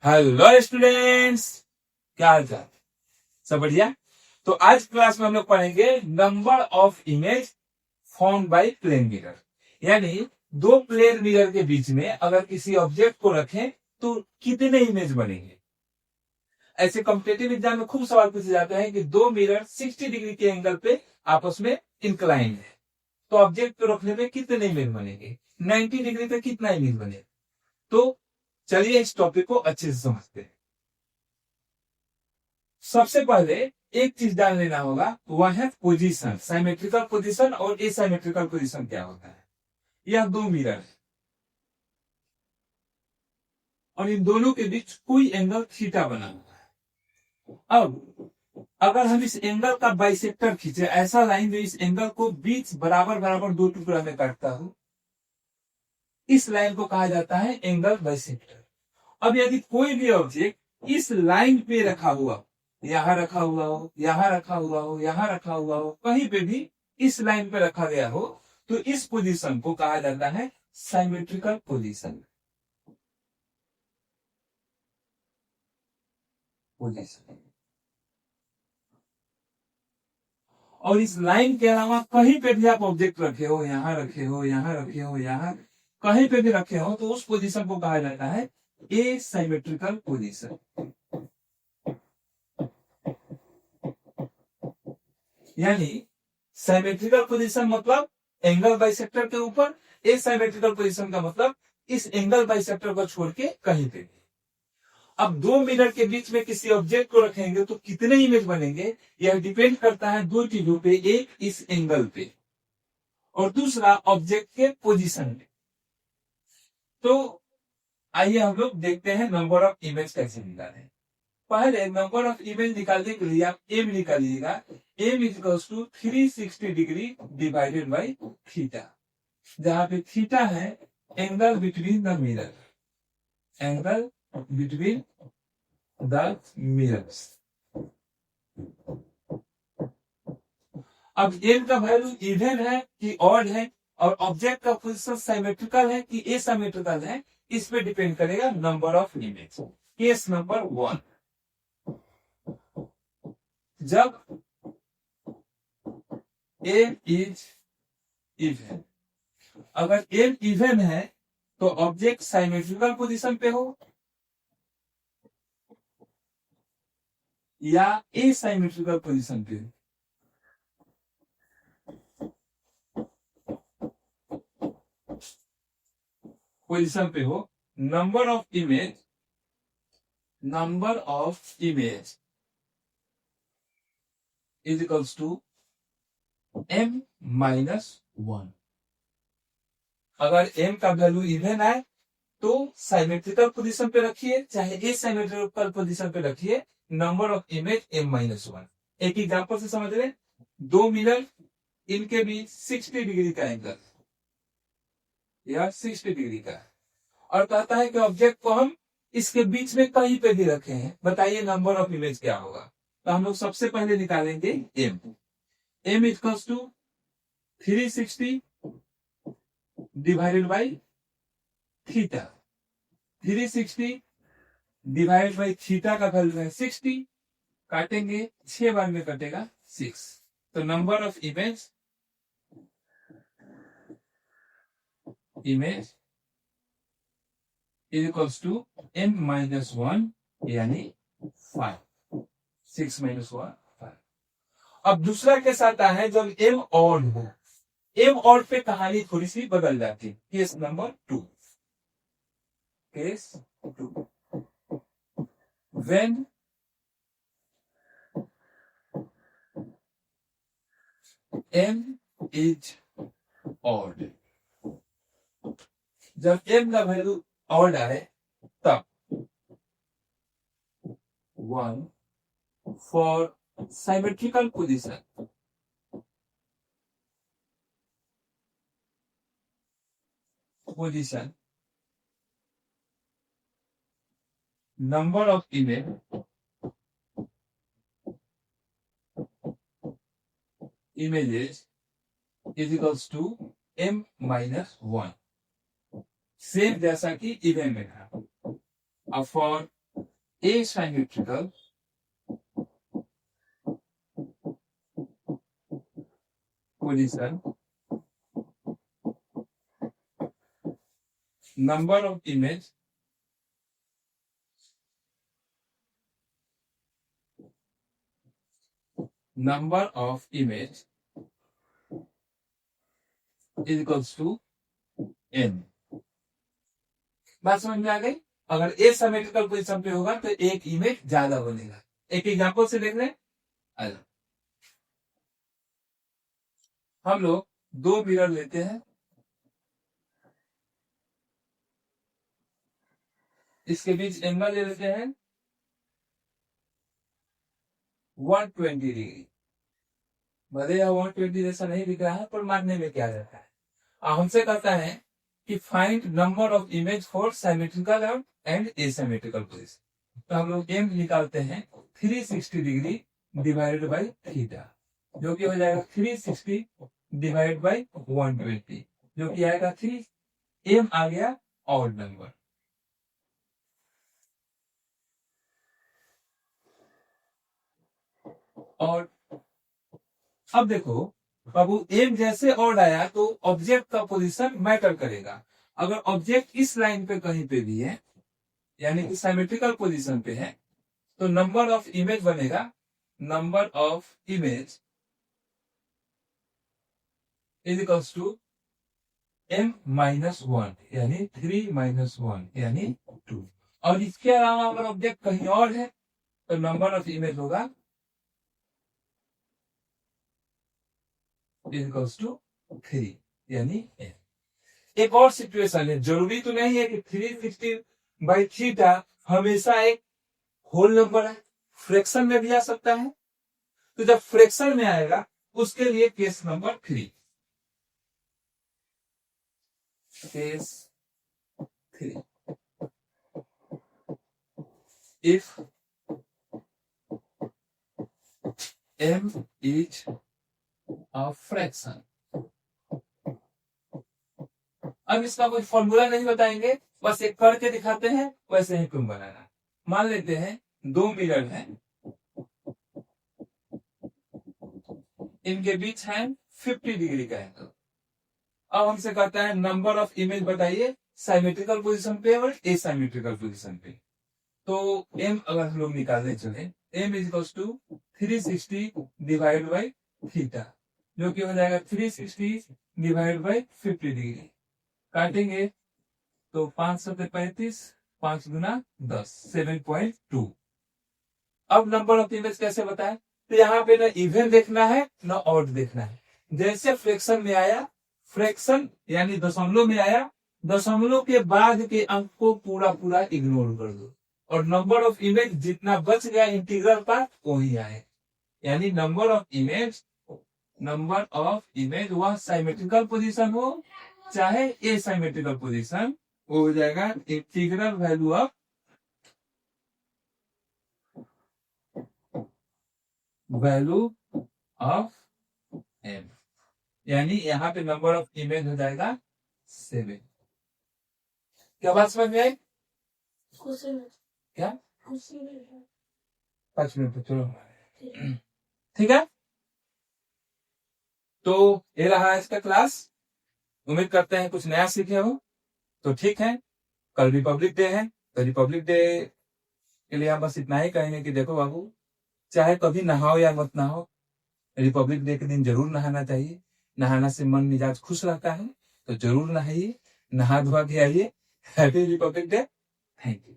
Hello students, क्या हाल चाल? सब बढ़िया। तो आज क्लास में हम लोग पढ़ेंगे number of image form by plane mirror. यानी दो प्लेन मिरर के बीच में अगर किसी ऑब्जेक्ट को रखें तो कितने इमेज बनेंगे। ऐसे कॉम्पिटेटिव एग्जाम में खूब सवाल पूछे जाते हैं कि दो मिरर 60 डिग्री के एंगल पे आपस में इंक्लाइन है, तो ऑब्जेक्ट को रखने में कितने इमेज बनेंगे, 90 डिग्री पे कितना इमेज बनेगा। तो चलिए इस टॉपिक को अच्छे से समझते हैं। सबसे पहले एक चीज जान लेना होगा, वह है पोजीशन। साइमेट्रिकल पोजीशन और एसाइमेट्रिकल पोजीशन क्या होता है। यह दो मिरर है और इन दोनों के बीच कोई एंगल थीटा बना हुआ है। अब अगर हम इस एंगल का बाइसेक्टर खींचे, ऐसा लाइन जो इस एंगल को बीच बराबर बराबर दो टुकड़ा में काटता हो, इस लाइन को कहा जाता है एंगल बाइसेक्टर। अब यदि कोई भी ऑब्जेक्ट इस लाइन पे रखा हुआ, यहां रखा हुआ हो, यहां रखा हुआ हो, यहां रखा हुआ हो, कहीं पे भी इस लाइन पे रखा गया हो, तो इस पोजीशन को कहा जाता है साइमेट्रिकल पोजीशन। और इस लाइन के अलावा कहीं पे भी आप ऑब्जेक्ट रखे हो, यहां रखे हो, यहां रखे हो, यहां कहीं पे भी रखे हो, तो उस पोजीशन को कहा जाता है ए साइमेट्रिकल पोजीशन। यानी साइमेट्रिकल पोजीशन मतलब एंगल बाइसेक्टर के ऊपर, एसाइमेट्रिकल पोजीशन का मतलब इस एंगल बाइसेक्टर को छोड़ के कहीं पे भी। अब दो मिरर के बीच में किसी ऑब्जेक्ट को रखेंगे तो कितने इमेज बनेंगे, यह डिपेंड करता है दो चीजों पे, एक इस एंगल पे और दूसरा ऑब्जेक्ट के पोजीशन पे। तो आइए हम लोग देखते हैं नंबर ऑफ इमेज कैसे निकालें। पहले नंबर ऑफ इमेज निकालने के लिए आप एम निकालिएगा। M is to 360 degree divided by theta, जहां पे थीटा है angle between the mirror, angle between the mirrors. अब एम का वैल्यू इवन है कि ऑड है, और ऑब्जेक्ट का पोजीशन साइमेट्रिकल है कि एसाइमेट्रिकल है, इस पे डिपेंड करेगा number of image. Case number 1, जब एम इज इवन। अगर एम इवन है तो ऑब्जेक्ट साइमेट्रिकल पोजीशन पे हो या एसाइमेट्रिकल पोजीशन पे हो। पोजीशन पे हो, number of image is equals to m - 1। अगर m का वैल्यू इवन है तो साइमेट्रिकल पोजीशन पे रखिए, चाहे एसाइमेट्रिकल पोजीशन पे रखिए, नंबर ऑफ इमेज m - 1। एक एग्जांपल से समझ रहे, दो मिरर, इनके बीच 60 डिग्री का एंगल, यह 60 डिग्री का है, और कहता है कि ऑब्जेक्ट को हम इसके बीच में कहीं पे भी रखे हैं, बताइए नंबर ऑफ इमेज क्या होगा। तो हम लोग सबसे पहले निकालेंगे m। m equals to 360 divided by theta. 360 divide by theta का वैल्यू है 60, काटेंगे 6 बार में कटेगा 6। तो number of image is equals to m - 1 यानी 5। 6 - 1 5। अब दूसरा केस आता है जब m ऑड हो। m ऑड पे कहानी थोड़ी सी बदल जाती है। Case number 2, case 2, when m is odd। जब m का वैल्यू ऑड आए तब 1 for symmetrical position, number of images is equals to m - 1, same जैसा कि इवन में था। अब for asymmetrical position, number of image is equals to n। बात समझ में आ गई? अगर एसिमेट्रिकल पोजीशन पे होगा तो एक इमेज ज्यादा बनेगा। एक एग्जांपल से देख लें। हम लोग दो मिरर लेते हैं, इसके बीच एंगल ले लेते हैं 120 डिग्री। भले यह 120 जैसा नहीं दिख रहा है, पर मानने में क्या रहता है। हमसे कहता है कि find number of image for symmetrical and asymmetrical position. तो हम लोग एम निकालते हैं 360 डिग्री डिवाइडेड बाई थीटा, जो कि हो जाएगा 360 डिवाइड बाई 120, जो कि आएगा 3। एम आ गया ऑड नंबर। और अब देखो बाबू, एम जैसे ऑड आया तो ऑब्जेक्ट का पोजीशन मैटर करेगा। अगर ऑब्जेक्ट इस लाइन पे कहीं पे भी है, यानी कि सिमेट्रिकल पोजीशन पे है, तो नंबर ऑफ इमेज बनेगा number of image is equals to m minus 1, यानी 3 माइनस 1 यानी 2। और इसके अलावा अगर ऑब्जेक्ट कहीं और है तो नंबर ऑफ इमेज होगा इज इक्वल्स टू 3 यानी n। एक और सिचुएशन है, जरूरी तो नहीं है कि 360 बाई थीटा हमेशा एक होल नंबर है, फ्रैक्शन में भी आ सकता है। तो जब फ्रैक्शन में आएगा उसके लिए case number 3, case 3, if m is a fraction। अब इसका कोई फॉर्मूला नहीं बताएंगे, बस एक करके दिखाते हैं, वैसे ही तुम बनाना। मान लेते हैं दो मिरर हैं, इनके बीच है 50 डिग्री का एंगल। अब हमसे कहता है नंबर ऑफ इमेज बताइए सिमेट्रिकल पोजीशन पे और एसिमेट्रिकल पोजीशन पे। तो m अगर हम लोग निकालने चले, m is equals to 360 divide by theta, जो कि हो जाएगा 360 डिवाइड बाई 50 डिग्री। काटेंगे तो 5 से 35, 5 गुना 10, 7.2। अब नंबर ऑफ इमेज कैसे बताएं? तो यहाँ पे ना इवन देखना है ना ऑड देखना है। जैसे फ्रैक्शन में आया, फ्रैक्शन यानी दशमलव में आया, दशमलव के बाद के अंक को पूरा पूरा इग्नोर कर दो, और नंबर ऑफ इमेज जितना बच गया इंटीग्रल पार्ट वही आए। यानी नंबर ऑफ इमेज वह सिमेट्रिकल पोजीशन हो चाहे एसिमेट्रिकल पोजीशन, वो हो जाएगा इंटीग्रल वैल्यू ऑफ m। यानी यहाँ पे नंबर ऑफ इमेज हो जाएगा 7। क्या बात समझ में आई? क्या 5 मिनट? चलो ठीक है। तो ये रहा इसका क्लास। उम्मीद करते हैं कुछ नया सीखे हो। तो ठीक है, कल रिपब्लिक डे है, तो रिपब्लिक डे के लिए हम बस इतना ही कहेंगे कि देखो बाबू, चाहे कभी नहाओ या मत नहाओ, रिपब्लिक डे के दिन जरूर नहाना चाहिए। नहाना से मन मिजाज खुश रहता है, तो जरूर नहाइए, नहा धोआ के आइए। Happy Republic day. Thank you.